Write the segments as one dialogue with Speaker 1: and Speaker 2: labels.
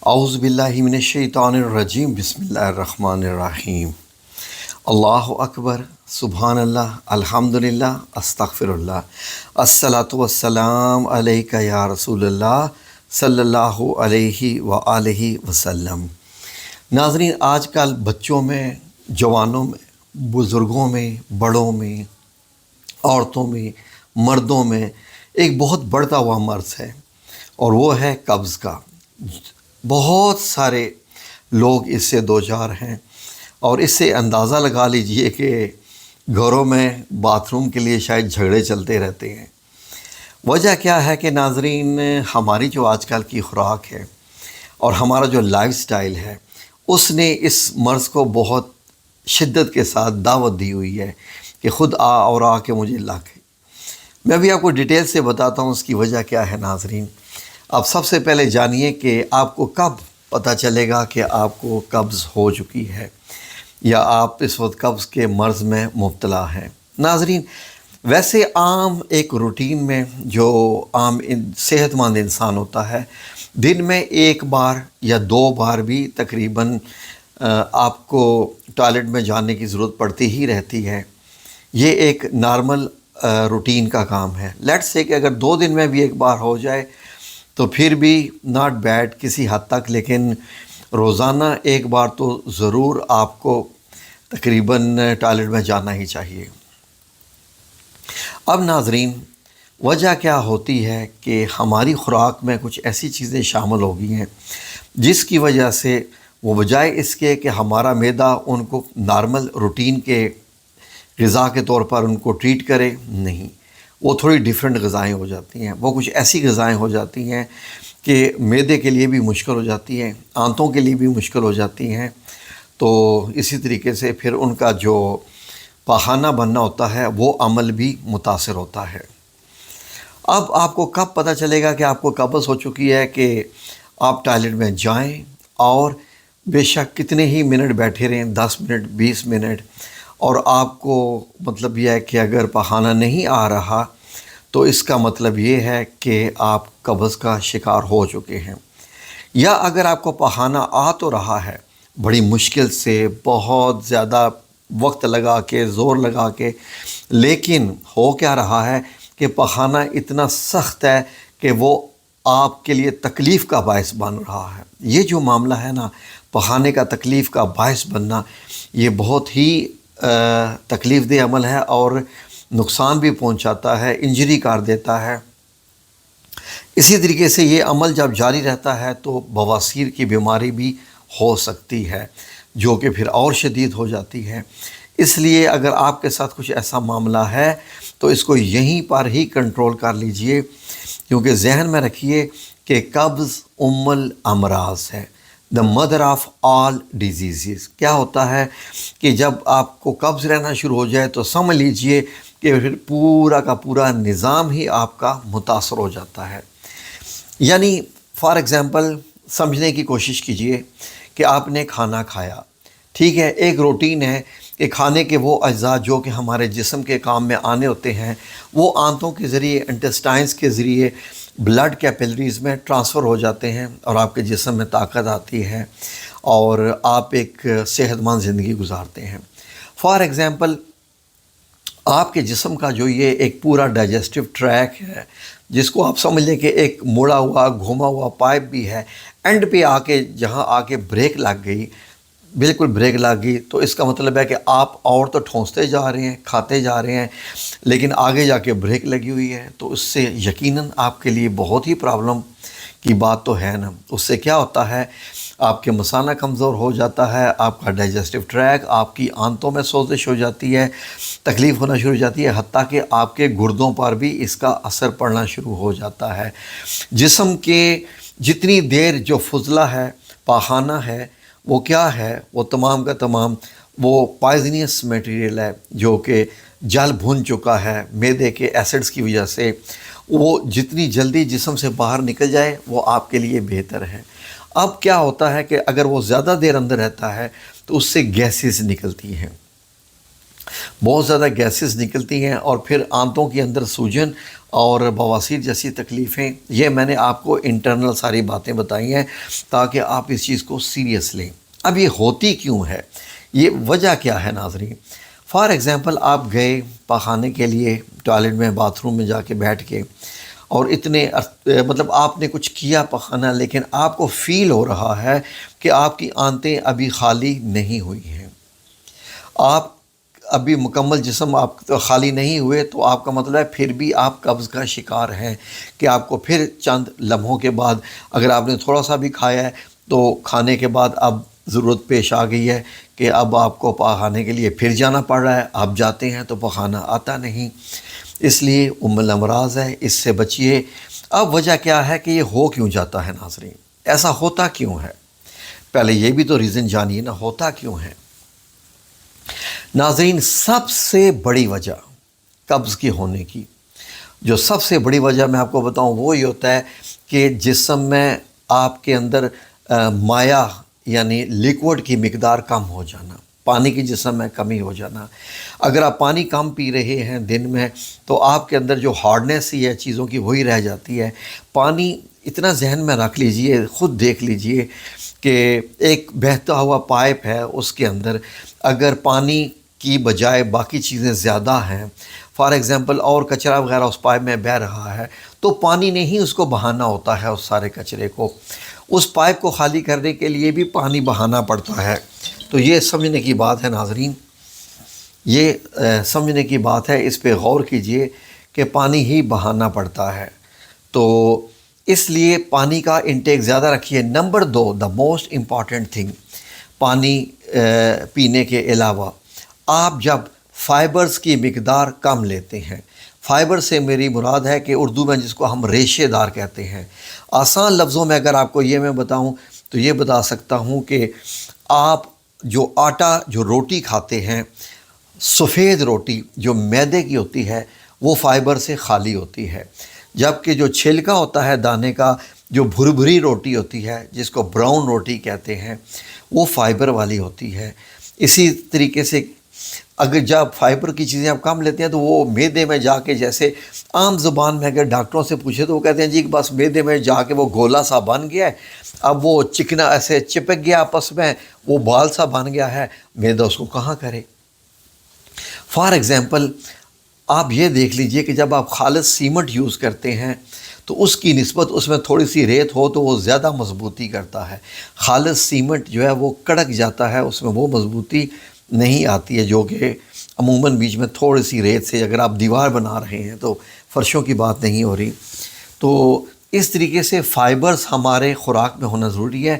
Speaker 1: اعوذ باللہ من الشیطان الرجیم بسم اللہ الرحمن الرحیم۔ اللہ اکبر، سبحان اللہ، الحمدللہ، استغفر اللہ، الصلاۃ والسلام علیک یا رسول اللہ صلی اللہ علیہ وآلہ وسلم۔ ناظرین، آج کل بچوں میں، جوانوں میں، بزرگوں میں، بڑوں میں، عورتوں میں، مردوں میں ایک بہت بڑھتا ہوا مرض ہے، اور وہ ہے قبض کا۔ بہت سارے لوگ اس سے دوچار ہیں، اور اس سے اندازہ لگا لیجئے کہ گھروں میں باتھ روم کے لیے شاید جھگڑے چلتے رہتے ہیں۔ وجہ کیا ہے کہ ناظرین، ہماری جو آج کل کی خوراک ہے اور ہمارا جو لائف سٹائل ہے، اس نے اس مرض کو بہت شدت کے ساتھ دعوت دی ہوئی ہے کہ خود آ کے مجھے لگ۔ میں بھی آپ کو ڈیٹیل سے بتاتا ہوں اس کی وجہ کیا ہے۔ ناظرین، اب سب سے پہلے جانیے کہ آپ کو کب پتہ چلے گا کہ آپ کو قبض ہو چکی ہے یا آپ اس وقت قبض کے مرض میں مبتلا ہیں۔ ناظرین، ویسے عام ایک روٹین میں جو عام صحت مند انسان ہوتا ہے، دن میں ایک بار یا دو بار بھی تقریباً آپ کو ٹوائلٹ میں جانے کی ضرورت پڑتی ہی رہتی ہے۔ یہ ایک نارمل روٹین کا کام ہے۔ لیٹس سے کہ اگر 2 دن میں بھی ایک بار ہو جائے تو پھر بھی ناٹ بیڈ کسی حد تک، لیکن روزانہ ایک بار تو ضرور آپ کو تقریباً ٹوائلٹ میں جانا ہی چاہیے۔ اب ناظرین، وجہ کیا ہوتی ہے کہ ہماری خوراک میں کچھ ایسی چیزیں شامل ہو گئی ہیں جس کی وجہ سے وہ بجائے اس کے کہ ہمارا معدہ ان کو نارمل روٹین کے غذا کے طور پر ان کو ٹریٹ کرے، نہیں، وہ تھوڑی ڈیفرنٹ غذائیں ہو جاتی ہیں۔ وہ کچھ ایسی غذائیں ہو جاتی ہیں کہ معدے کے لیے بھی مشکل ہو جاتی ہیں، آنتوں کے لیے بھی مشکل ہو جاتی ہیں۔ تو اسی طریقے سے پھر ان کا جو پاخانہ بننا ہوتا ہے وہ عمل بھی متاثر ہوتا ہے۔ اب آپ کو کب پتہ چلے گا کہ آپ کو قبض ہو چکی ہے کہ آپ ٹوائلٹ میں جائیں، اور بے شک کتنے ہی منٹ بیٹھے رہیں، 10 منٹ، 20 منٹ، اور آپ کو مطلب یہ ہے کہ اگر پخانہ نہیں آ رہا تو اس کا مطلب یہ ہے کہ آپ قبض کا شکار ہو چکے ہیں۔ یا اگر آپ کو پخانہ آ تو رہا ہے بڑی مشکل سے، بہت زیادہ وقت لگا کے، زور لگا کے، لیکن ہو کیا رہا ہے کہ پخانہ اتنا سخت ہے کہ وہ آپ کے لیے تکلیف کا باعث بن رہا ہے۔ یہ جو معاملہ ہے نا، پخانے کا تکلیف کا باعث بننا، یہ بہت ہی تکلیف دہ عمل ہے، اور نقصان بھی پہنچاتا ہے، انجری کر دیتا ہے۔ اسی طریقے سے یہ عمل جب جاری رہتا ہے تو بواسیر کی بیماری بھی ہو سکتی ہے، جو کہ پھر اور شدید ہو جاتی ہے۔ اس لیے اگر آپ کے ساتھ کچھ ایسا معاملہ ہے تو اس کو یہیں پر ہی کنٹرول کر لیجئے، کیونکہ ذہن میں رکھیے کہ قبض ام الامراض ہے، the mother of all diseases. کیا ہوتا ہے کہ جب آپ کو قبض رہنا شروع ہو جائے تو سمجھ لیجئے کہ پھر پورا کا پورا نظام ہی آپ کا متاثر ہو جاتا ہے۔ یعنی فار ایگزامپل سمجھنے کی کوشش کیجئے کہ آپ نے کھانا کھایا، ٹھیک ہے، ایک روٹین ہے کہ کھانے کے وہ اجزاء جو کہ ہمارے جسم کے کام میں آنے ہوتے ہیں، وہ آنتوں کے ذریعے، انٹسٹائنز کے ذریعے بلڈ کیپلریز میں ٹرانسفر ہو جاتے ہیں، اور آپ کے جسم میں طاقت آتی ہے، اور آپ ایک صحت مند زندگی گزارتے ہیں۔ فار ایگزامپل، آپ کے جسم کا جو یہ ایک پورا ڈائجسٹو ٹریک ہے، جس کو آپ سمجھ لیں کہ ایک مڑا ہوا، گھوما ہوا پائپ بھی ہے، اینڈ پہ آ کے جہاں آ کے بریک لگ گئی، بالکل بریک لگ گئی، تو اس کا مطلب ہے کہ آپ اور تو ٹھونستے جا رہے ہیں، کھاتے جا رہے ہیں، لیکن آگے جا کے بریک لگی ہوئی ہے، تو اس سے یقیناً آپ کے لیے بہت ہی پرابلم کی بات تو ہے نا۔ اس سے کیا ہوتا ہے، آپ کے مثانہ کمزور ہو جاتا ہے، آپ کا ڈائجسٹو ٹریک، آپ کی آنتوں میں سوزش ہو جاتی ہے، تکلیف ہونا شروع ہو جاتی ہے، حتیٰ کہ آپ کے گردوں پر بھی اس کا اثر پڑنا شروع ہو جاتا ہے۔ جسم کے جتنی دیر جو فضلہ ہے، پاخانہ ہے، وہ کیا ہے، وہ تمام کا تمام وہ پائزنیس میٹیریل ہے، جو کہ جل بھن چکا ہے معدے کے ایسڈز کی وجہ سے۔ وہ جتنی جلدی جسم سے باہر نکل جائے وہ آپ کے لیے بہتر ہے۔ اب کیا ہوتا ہے کہ اگر وہ زیادہ دیر اندر رہتا ہے تو اس سے گیسز نکلتی ہیں، بہت زیادہ گیسز نکلتی ہیں، اور پھر آنتوں کے اندر سوجن اور بواسیر جیسی تکلیفیں، یہ میں نے آپ کو انٹرنل ساری باتیں بتائی ہیں تاکہ آپ اس چیز کو سیریس لیں۔ اب یہ ہوتی کیوں ہے، یہ وجہ کیا ہے ناظرین؟ فار ایگزامپل آپ گئے پاخانے کے لیے ٹوائلٹ میں، باتھ روم میں جا کے بیٹھ کے، اور اتنے مطلب آپ نے کچھ کیا پاخانہ، لیکن آپ کو فیل ہو رہا ہے کہ آپ کی آنتیں ابھی خالی نہیں ہوئی ہیں، آپ ابھی مکمل جسم آپ خالی نہیں ہوئے، تو آپ کا مطلب ہے پھر بھی آپ قبض کا شکار ہیں، کہ آپ کو پھر چند لمحوں کے بعد، اگر آپ نے تھوڑا سا بھی کھایا ہے تو کھانے کے بعد اب ضرورت پیش آ گئی ہے کہ اب آپ کو پاخانے کے لیے پھر جانا پڑ رہا ہے، آپ جاتے ہیں تو پاخانہ آتا نہیں، اس لیے الامراض ہے، اس سے بچیے۔ اب وجہ کیا ہے کہ یہ ہو کیوں جاتا ہے ناظرین، ایسا ہوتا کیوں ہے؟ پہلے یہ بھی تو ریزن جانیے نا، ہوتا کیوں ہے؟ ناظرین، سب سے بڑی وجہ قبض کے ہونے کی، جو سب سے بڑی وجہ میں آپ کو بتاؤں، وہ یہ ہوتا ہے کہ جسم میں آپ کے اندر مائع یعنی لیکوڈ کی مقدار کم ہو جانا، پانی کی جسم میں کمی ہو جانا۔ اگر آپ پانی کم پی رہے ہیں دن میں، تو آپ کے اندر جو ہارڈنیس ہی ہے چیزوں کی وہی رہ جاتی ہے۔ پانی اتنا ذہن میں رکھ لیجئے، خود دیکھ لیجئے کہ ایک بہتا ہوا پائپ ہے، اس کے اندر اگر پانی کی بجائے باقی چیزیں زیادہ ہیں، فار ایگزامپل اور کچرا وغیرہ اس پائپ میں بہہ رہا ہے، تو پانی نے ہی اس کو بہانا ہوتا ہے، اس سارے کچرے کو۔ اس پائپ کو خالی کرنے کے لیے بھی پانی بہانا پڑتا ہے۔ تو یہ سمجھنے کی بات ہے ناظرین، یہ سمجھنے کی بات ہے، اس پہ غور کیجئے کہ پانی ہی بہانا پڑتا ہے۔ تو اس لیے پانی کا انٹیک زیادہ رکھیے۔ Number 2، the most important thing, پانی پینے کے علاوہ آپ جب فائبرز کی مقدار کم لیتے ہیں، فائبر سے میری مراد ہے کہ اردو میں جس کو ہم ریشے دار کہتے ہیں، آسان لفظوں میں اگر آپ کو یہ میں بتاؤں تو یہ بتا سکتا ہوں کہ آپ جو آٹا، جو روٹی کھاتے ہیں، سفید روٹی جو میدے کی ہوتی ہے، وہ فائبر سے خالی ہوتی ہے، جبکہ جو چھلکا ہوتا ہے دانے کا، جو بھربھری روٹی ہوتی ہے جس کو براؤن روٹی کہتے ہیں، وہ فائبر والی ہوتی ہے۔ اسی طریقے سے اگر جب فائبر کی چیزیں آپ کم لیتے ہیں تو وہ معدے میں جا کے، جیسے عام زبان میں اگر ڈاکٹروں سے پوچھے تو وہ کہتے ہیں جی بس معدے میں جا کے وہ گولا سا بن گیا ہے، اب وہ چکنا ایسے چپک گیا آپس میں، وہ بال سا بن گیا ہے، معدہ اس کو کہاں کرے۔ فار ایگزامپل آپ یہ دیکھ لیجئے کہ جب آپ خالص سیمنٹ یوز کرتے ہیں تو اس کی نسبت اس میں تھوڑی سی ریت ہو تو وہ زیادہ مضبوطی کرتا ہے۔ خالص سیمنٹ جو ہے وہ کڑک جاتا ہے، اس میں وہ مضبوطی نہیں آتی ہے جو کہ عموماً بیچ میں تھوڑی سی ریت سے، اگر آپ دیوار بنا رہے ہیں تو فرشوں کی بات نہیں ہو رہی۔ تو اس طریقے سے فائبرز ہمارے خوراک میں ہونا ضروری ہے۔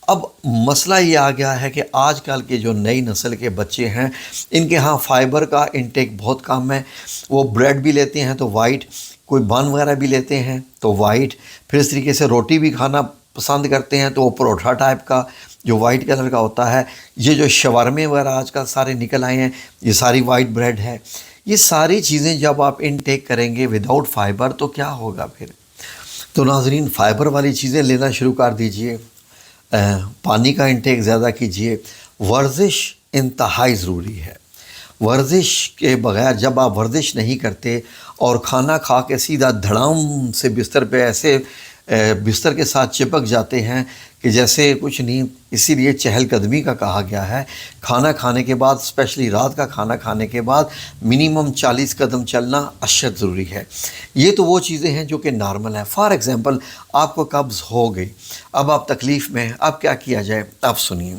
Speaker 1: اب مسئلہ یہ آ گیا ہے کہ آج کل کے جو نئی نسل کے بچے ہیں، ان کے ہاں فائبر کا انٹیک بہت کم ہے۔ وہ بریڈ بھی لیتے ہیں تو وائٹ، کوئی بن وغیرہ بھی لیتے ہیں تو وائٹ، پھر اس طریقے سے روٹی بھی کھانا پسند کرتے ہیں تو وہ پروٹھا ٹائپ کا جو وائٹ کلر کا ہوتا ہے۔ یہ جو شاورمے وغیرہ آج کل سارے نکل آئے ہیں، یہ ساری وائٹ بریڈ ہے۔ یہ ساری چیزیں جب آپ انٹیک کریں گے وداؤٹ فائبر تو کیا ہوگا پھر؟ تو ناظرین، فائبر والی چیزیں لینا شروع کر دیجئے، پانی کا انٹیک زیادہ کیجئے، ورزش انتہائی ضروری ہے۔ ورزش کے بغیر جب آپ ورزش نہیں کرتے اور کھانا کھا کے سیدھا دھڑام سے بستر پہ ایسے بستر کے ساتھ چپک جاتے ہیں کہ جیسے کچھ نہیں، اسی لیے چہل قدمی کا کہا گیا ہے، کھانا کھانے کے بعد، اسپیشلی رات کا کھانا کھانے کے بعد منیمم 40 قدم چلنا اشد ضروری ہے۔ یہ تو وہ چیزیں ہیں جو کہ نارمل ہیں۔ فار ایگزامپل آپ کو قبض ہو گئی، اب آپ تکلیف میں ہیں، اب کیا کیا جائے؟ آپ سنیے،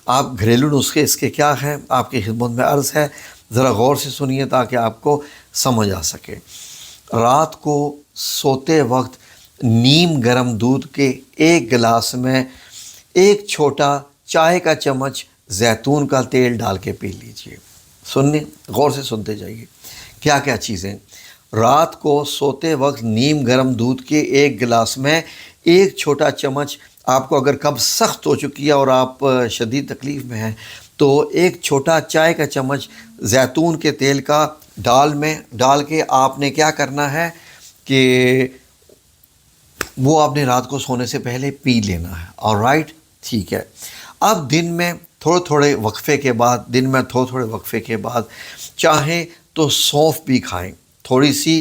Speaker 1: آپ گھریلو نسخے اس کے کیا ہیں، آپ کی خدمت میں عرض ہے، ذرا غور سے سنیے تاکہ آپ کو سمجھ آ سکے۔ رات کو سوتے وقت نیم گرم دودھ کے ایک گلاس میں ایک چھوٹا چائے کا چمچ زیتون کا تیل ڈال کے پی لیجئے۔ سننے، غور سے سنتے جائیے کیا کیا چیزیں۔ رات کو سوتے وقت نیم گرم دودھ کے ایک گلاس میں ایک چھوٹا چمچ، آپ کو اگر قبض سخت ہو چکی ہے اور آپ شدید تکلیف میں ہیں تو ایک چھوٹا چائے کا چمچ زیتون کے تیل کا ڈال کے آپ نے کیا کرنا ہے کہ وہ آپ نے رات کو سونے سے پہلے پی لینا ہے۔ آلرائٹ، ٹھیک ہے۔ اب دن میں تھوڑے تھوڑے وقفے کے بعد چاہیں تو سونف بھی کھائیں، تھوڑی سی